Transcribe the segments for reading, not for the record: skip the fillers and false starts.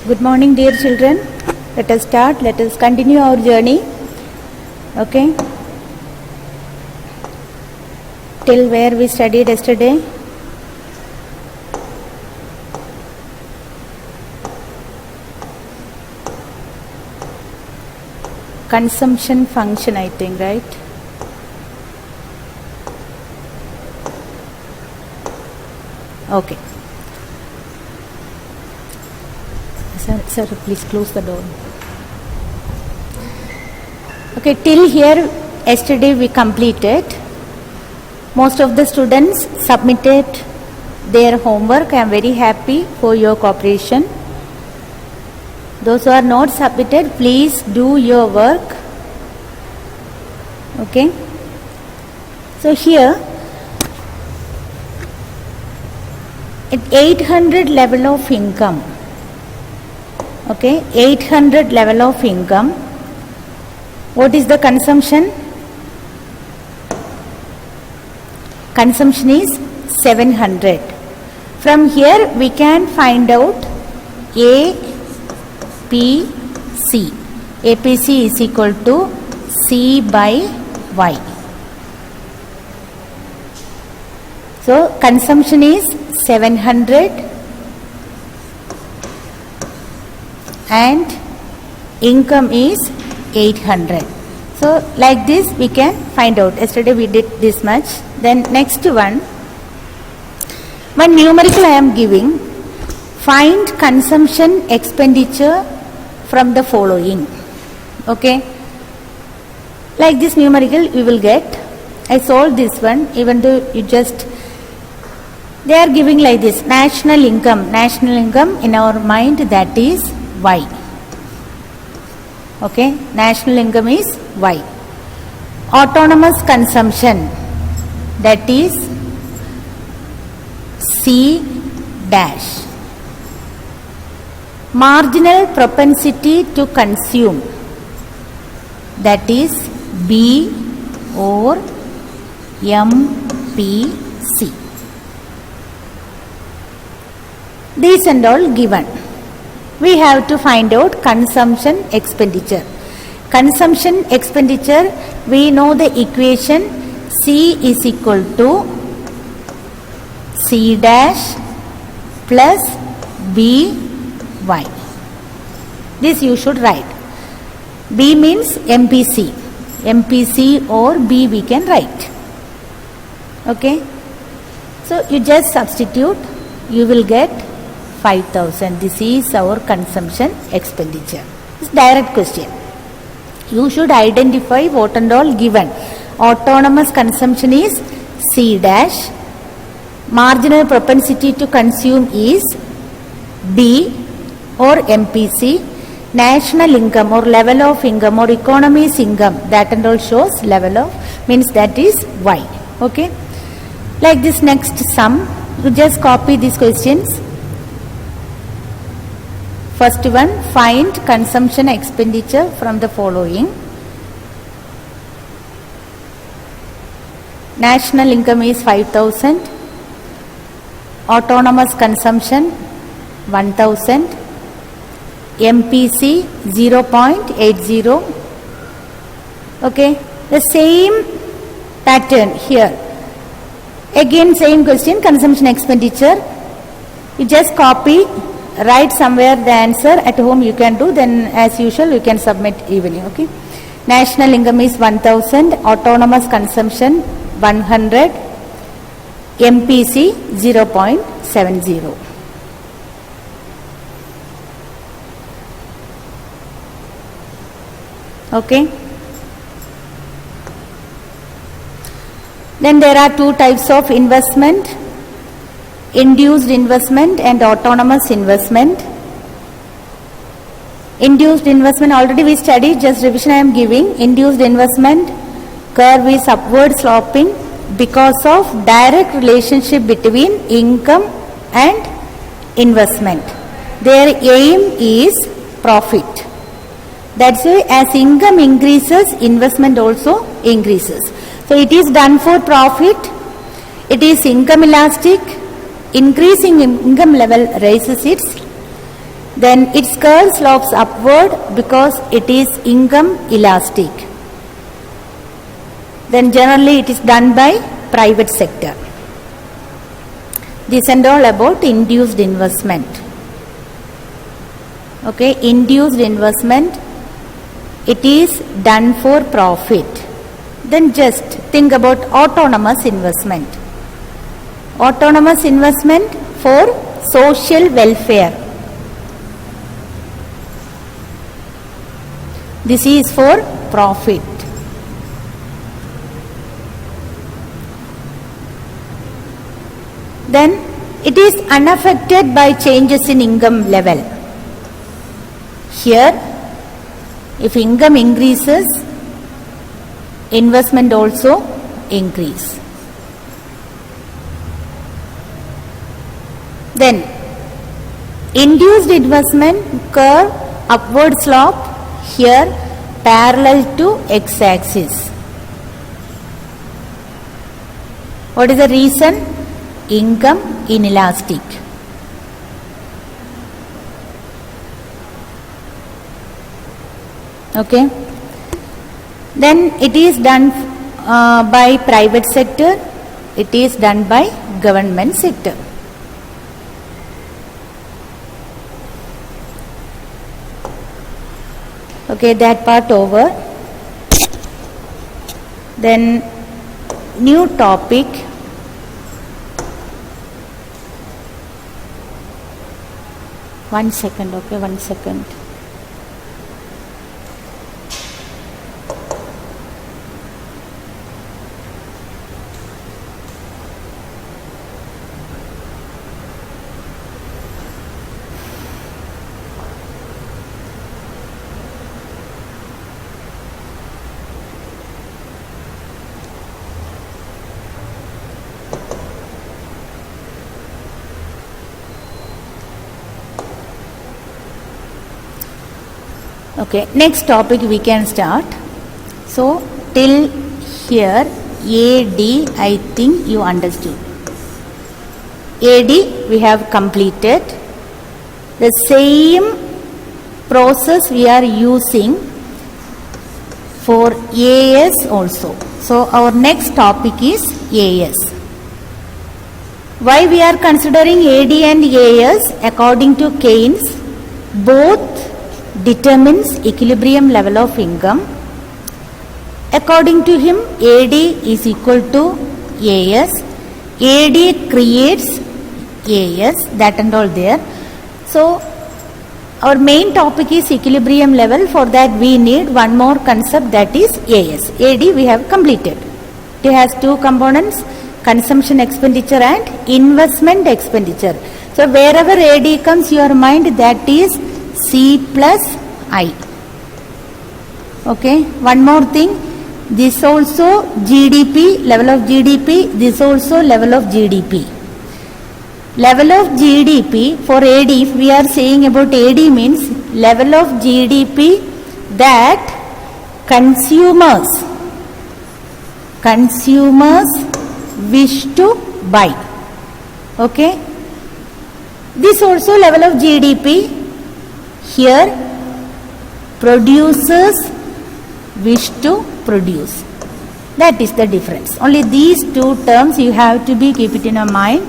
Good morning, dear children. Let us start. Let us continue our journey. Okay. Till where we studied yesterday? Consumption function, I think, right? Okay. Sir, please close the door. Okay, till here yesterday we completed. Most of the students submitted their homework. I am very happy for your cooperation. Those who are not submitted, please do your work. Okay. So here, at 800 level of income, okay, 800 level of income, what is the consumption? Consumption is 700. From here we can find out APC. APC is equal to C by Y. So consumption is 700 and income is 800. So like this we can find out. Yesterday we did this much. Then next one numerical I am giving. Find consumption expenditure from the following. Okay. Like this numerical we will get. I solved this one, even though you just, they are giving like this. National income in our mind, that is Y. Okay. National income is Y. Autonomous consumption, that is C dash. Marginal propensity to consume, that is B or MPC. These and all given. We have to find out consumption expenditure. Consumption expenditure, we know the equation. C is equal to C dash plus BY. This you should write. B means MPC. MPC or B we can write. Okay. So you just substitute. You will get 5,000. This is our consumption expenditure. It's direct question. You should identify what and all given. Autonomous consumption is C dash. Marginal propensity to consume is B or MPC. National income or level of income or economy's income, that and all shows level of, means that is Y. Okay. Like this next sum, you just copy these questions. First one, find consumption expenditure from the following. National income is 5,000. Autonomous consumption 1,000. MPC 0.80. Okay. The same pattern here. Again same question, consumption expenditure. You just copy, write somewhere the answer. At home you can do, then as usual you can submit evening. Okay. National income is 1,000. Autonomous consumption 100. MPC 0.70. Okay. Then there are two types of investment. Induced investment and autonomous investment. Induced investment already we studied, just revision I am giving. Induced investment, curve is upward sloping because of direct relationship between income and investment. Their aim is profit. That's why as income increases, investment also increases. So it is done for profit. It is income elastic. Increasing income level raises its Then its curve slopes upward because it is income elastic. Then generally it is done by private sector. This and all about induced investment. Okay, induced investment, it is done for profit. Then just think about autonomous investment. Autonomous investment for social welfare. This is for profit. Then it is unaffected by changes in income level. Here, if income increases, investment also increase. Then induced investment curve upward slope here parallel to x-axis. What is the reason? Income inelastic. Okay. Then it is done by private sector. It is done by government sector. Okay, that part over. Then new topic. One second, okay, 1 second. Okay, next topic we can start. So, till here AD I think you understood. AD we have completed. The same process we are using for AS also. So, our next topic is AS. Why we are considering AD and AS? According to Keynes, both determines equilibrium level of income. According to him, AD is equal to AS. AD creates AS, that and all there. So, our main topic is equilibrium level. For that we need one more concept, that is AS. AD we have completed. It has two components, consumption expenditure and investment expenditure. So, wherever AD comes your mind, that is C plus I. Okay, one more thing, this also GDP, level of GDP, this also level of GDP. Level of GDP for AD, if we are saying about AD means level of GDP that consumers wish to buy. Okay, this also level of GDP. Here, producers wish to produce. That is the difference. Only these two terms you have to be keep it in your mind.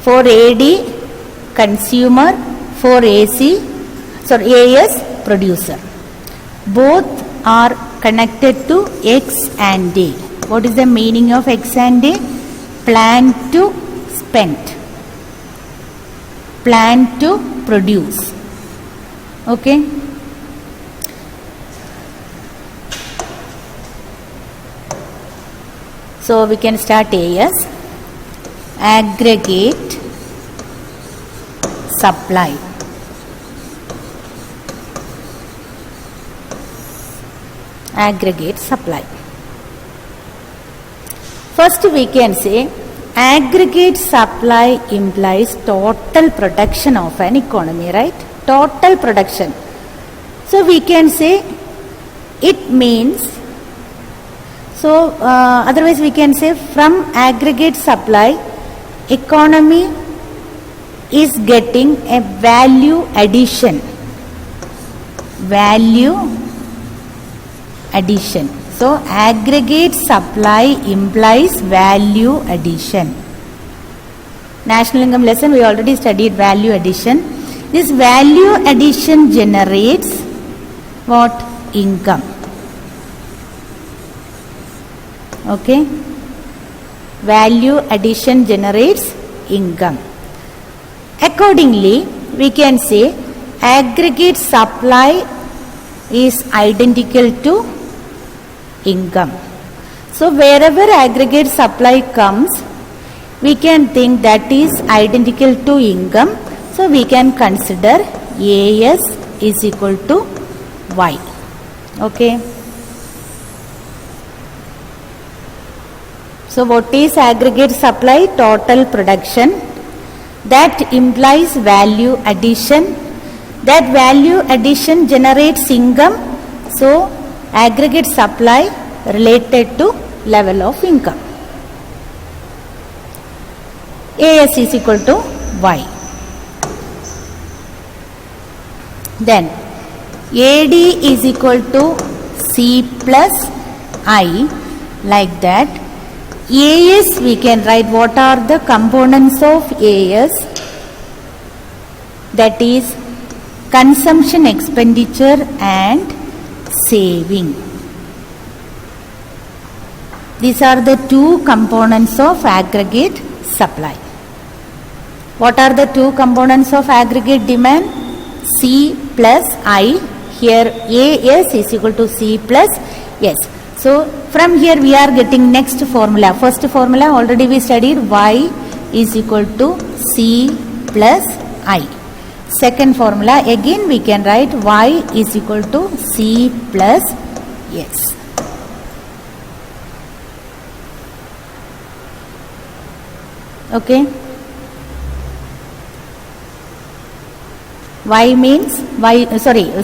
For AD, consumer. For AS, producer. Both are connected to X and A. What is the meaning of X and A? Plan to spend. Plan to produce. Okay. So we can start AS. Aggregate supply. Aggregate supply. First we can say aggregate supply implies total production of an economy, right? Total production. So we can say it means, so otherwise we can say from aggregate supply, economy is getting a value addition. Value addition. So aggregate supply implies value addition. National income lesson we already studied value addition. This value addition generates what? Income. Okay. Value addition generates income. Accordingly, we can say aggregate supply is identical to income. So wherever aggregate supply comes, we can think that is identical to income. So we can consider AS is equal to Y. Okay. So what is aggregate supply? Total production. That implies value addition. That value addition generates income. So aggregate supply related to level of income. AS is equal to Y. Then AD is equal to C plus I, like that. AS we can write what are the components of AS, that is consumption expenditure and saving. These are the two components of aggregate supply. What are the two components of aggregate demand? C plus I. Here AS is equal to C plus S. So from here we are getting next formula. First formula already we studied, Y is equal to C plus I. Second formula again we can write Y is equal to C plus S. Okay. Y means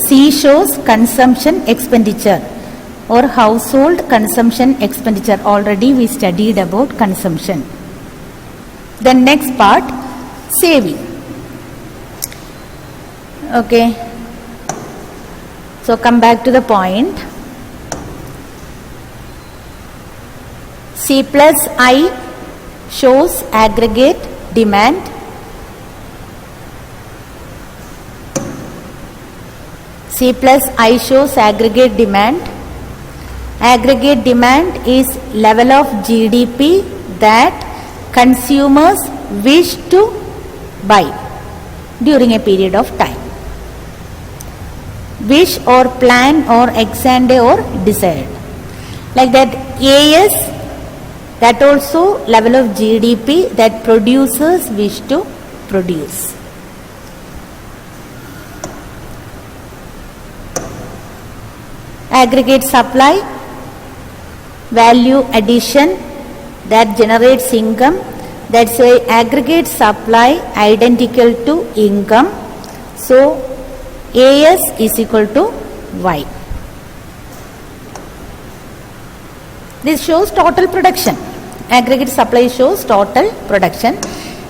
C shows consumption expenditure or household consumption expenditure. Already we studied about consumption. The next part, saving. Okay. So come back to the point. C plus I shows aggregate demand. C plus I shows aggregate demand. Aggregate demand is level of GDP that consumers wish to buy during a period of time. Wish or plan or ex ante or desired. Like that, AS, that also level of GDP that producers wish to produce. Aggregate supply, value addition that generates income. That's why aggregate supply identical to income. So AS is equal to Y. This shows total production. Aggregate supply shows total production.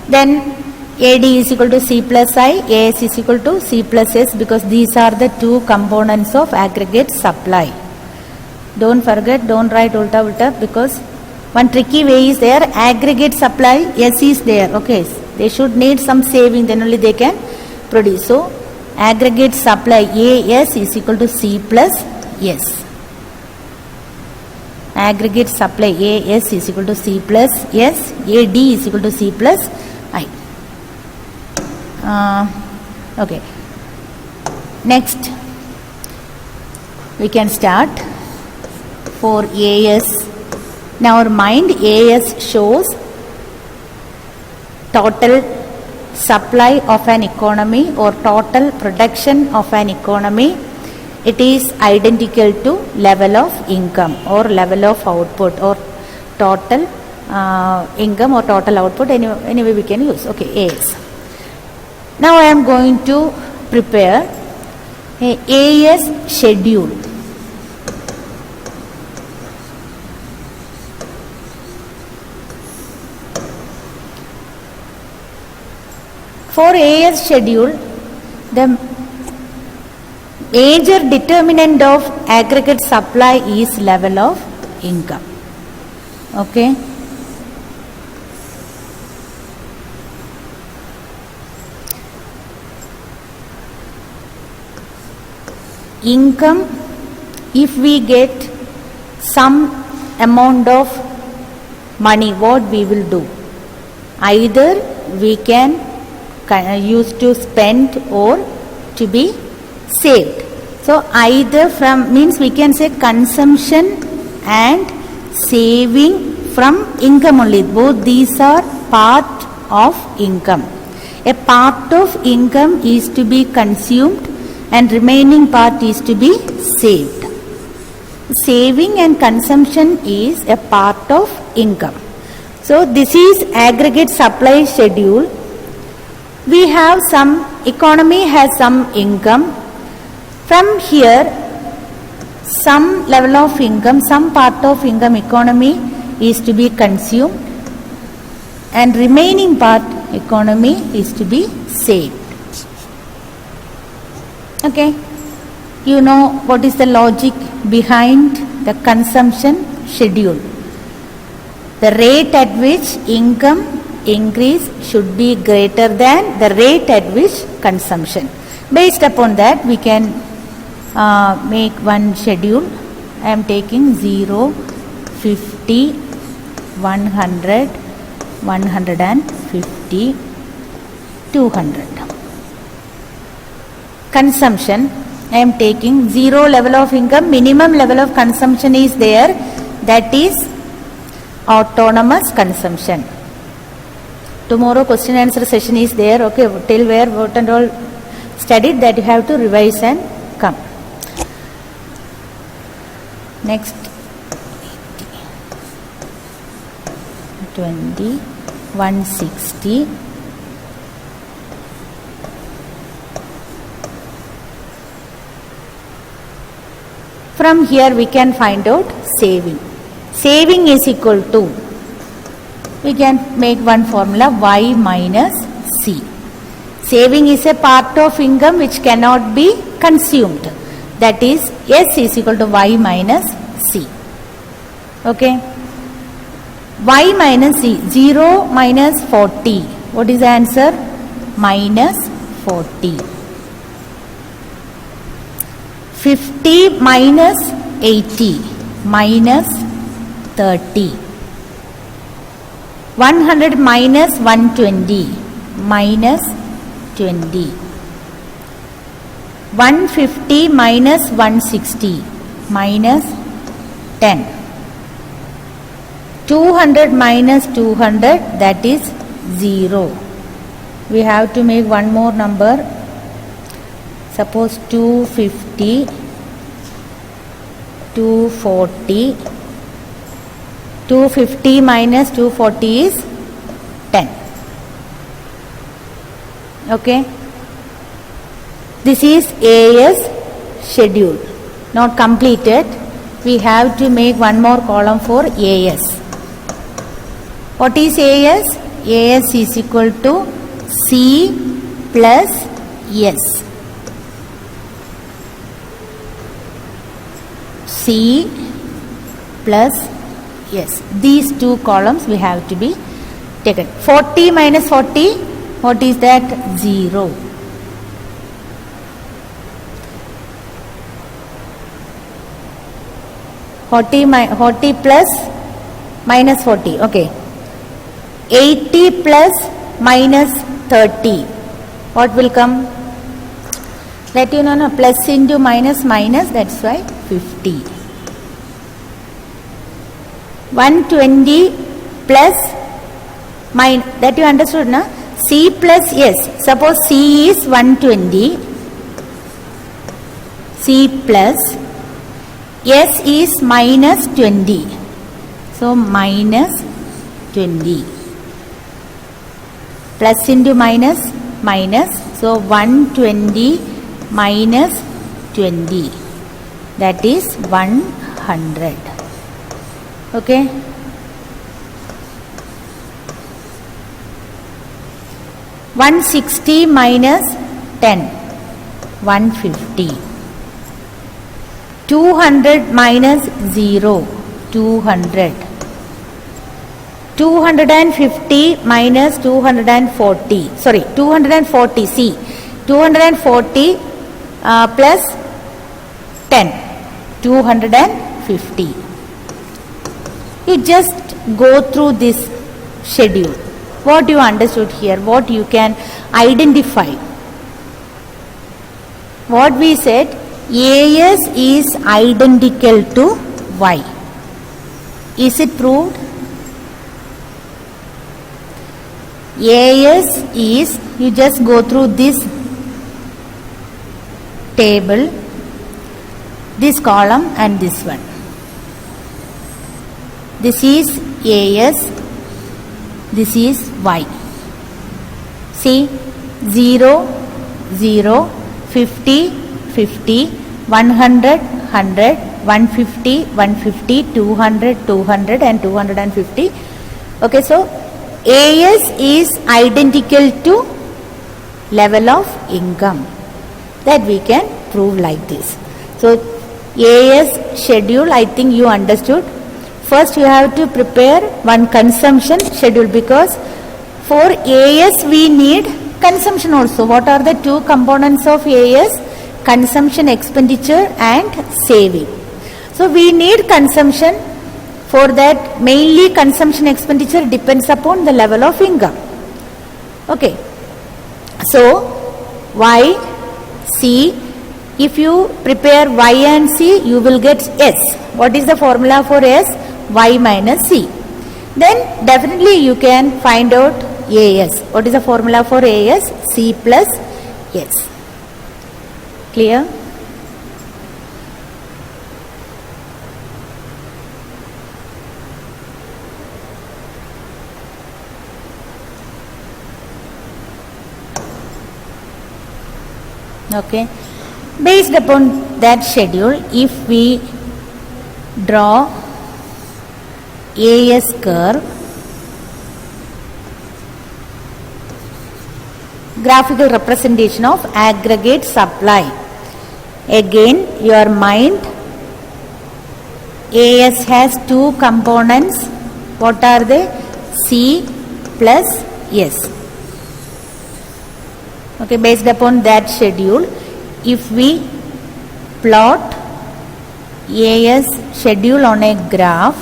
Then AD is equal to C plus I, AS is equal to C plus S, because these are the two components of aggregate supply. Don't forget, don't write ulta ulta, because one tricky way is there. Aggregate supply, S is there. Okay, they should need some saving, then only they can produce. So aggregate supply AS is equal to C plus S. Aggregate supply AS is equal to C plus S. AD is equal to C plus I. Okay. Next, we can start for AS. In our mind, AS shows total supply of an economy or total production of an economy. It is identical to level of income or level of output or total income or total output. Anyway we can use. Okay, AS. Now I am going to prepare a AS schedule. For AS schedule, the major determinant of aggregate supply is level of income. Okay. Income, if we get some amount of money, what we will do? Either we can use to spend or to be saved. So either from means we can say consumption and saving from income only. Both these are part of income. A part of income is to be consumed and remaining part is to be saved. Saving and consumption is a part of income. So this is aggregate supply schedule. We have some economy has some income. From here, some level of income, some part of income economy is to be consumed and remaining part economy is to be saved. Okay, you know what is the logic behind the consumption schedule. The rate at which income increase should be greater than the rate at which consumption. Based upon that, we can make one schedule. I am taking 0, 50, 100, 150, 200. Consumption, I am taking 0 level of income, minimum level of consumption is there, that is autonomous consumption. Tomorrow question answer session is there, okay, till where what and all studied, that you have to revise and come. Next, 20, 160. From here we can find out saving. Saving is equal to, we can make one formula, Y minus C. Saving is a part of income which cannot be consumed. That is S is equal to Y minus C. Okay. Y minus C, 0 minus 40. What is the answer? Minus 40. 50 minus 80, minus 30. 100 minus 120, minus 20. 150 minus 160, minus 10. 200 minus 200, that is 0. We have to make one more number. Suppose 250, 240, 250 minus 240 is 10. Okay. This is AS schedule, not completed. We have to make one more column for AS. What is AS? AS is equal to C plus S. C plus S. These two columns we have to be taken. 40 minus 40, what is that? 0. Forty plus minus 40. Okay. 80 plus minus 30. What will come? Let you know, no, plus into minus minus, that's why 50. 120 plus minus, that you understood, na? C plus S. Suppose C is 120. C plus S is minus 20. So minus 20. Plus into minus minus. So 120 minus 20. That is 100. Okay. 160 minus 10, 150. 200 minus 0, 200. 250 minus 240, sorry, 240, see, 240 plus 10, 250. You just go through this schedule. What you understood here, what you can identify. What we said, AS is identical to Y. Is it proved? AS is, you just go through this table, this column and this one. This is AS, this is Y. See, 0, 0, 50, 50, 100, 100, 150, 150, 200, 200 and 250. Okay, so AS is identical to level of income. That we can prove like this. So AS schedule, I think you understood. First you have to prepare one consumption schedule, because for AS we need consumption also. What are the two components of AS? Consumption, expenditure and saving. So we need consumption. For that, mainly consumption expenditure depends upon the level of income. Okay. So Y, C, if you prepare Y and C, you will get S. What is the formula for S? Y minus C. Then definitely you can find out AS. What is the formula for AS? C plus S. Clear? Okay. Based upon that schedule, if we draw AS curve, graphical representation of aggregate supply. Again, your mind, AS has two components. What are they? C plus S. Okay, based upon that schedule, if we plot AS schedule on a graph,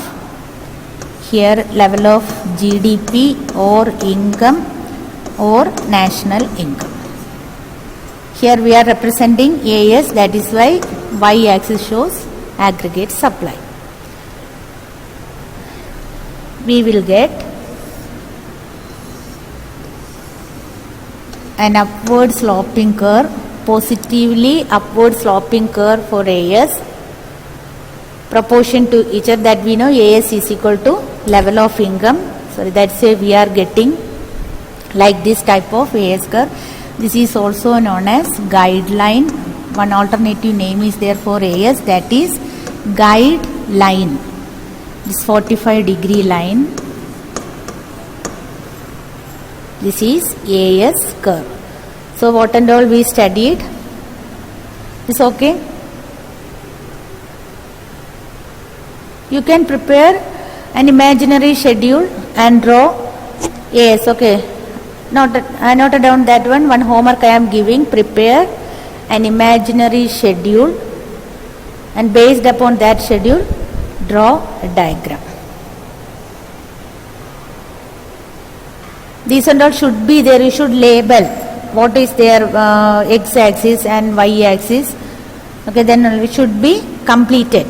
here level of GDP or income or national income. Here we are representing AS, that is why Y-axis shows aggregate supply. We will get an upward sloping curve, positively upward sloping curve for AS, proportion to each other, that we know AS is equal to level of income. So that's why we are getting like this type of AS curve. This is also known as guideline. One alternative name is there for AS, that is guideline. This 45-degree line. This is AS curve. So what and all we studied is okay. You can prepare an imaginary schedule and draw AS. Okay. I noted down that one. One homework I am giving. Prepare an imaginary schedule and based upon that schedule, draw a diagram. These and all should be there. You should label what is their x-axis and y-axis. Okay, then it should be completed.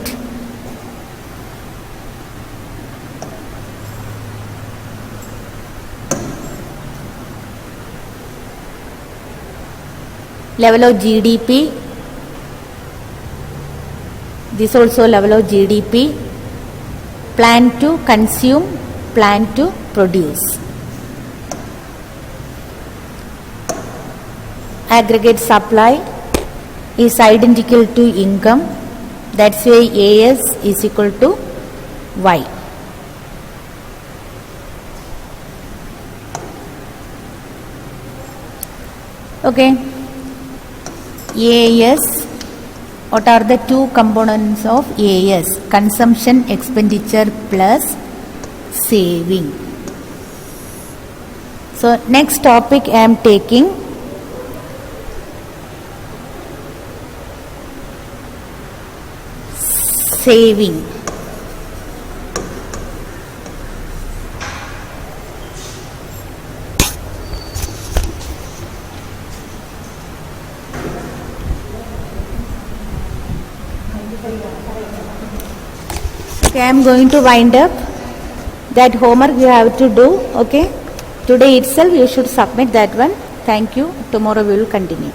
Level of GDP. This also level of GDP. Plan to consume, plan to produce. Aggregate supply is identical to income. That's why AS is equal to Y. Okay. AS. What are the two components of AS? Consumption expenditure plus saving. So next topic I am taking saving. Okay, I am going to wind up. That homework you have to do. Okay, today itself you should submit that one. Thank you. Tomorrow we will continue.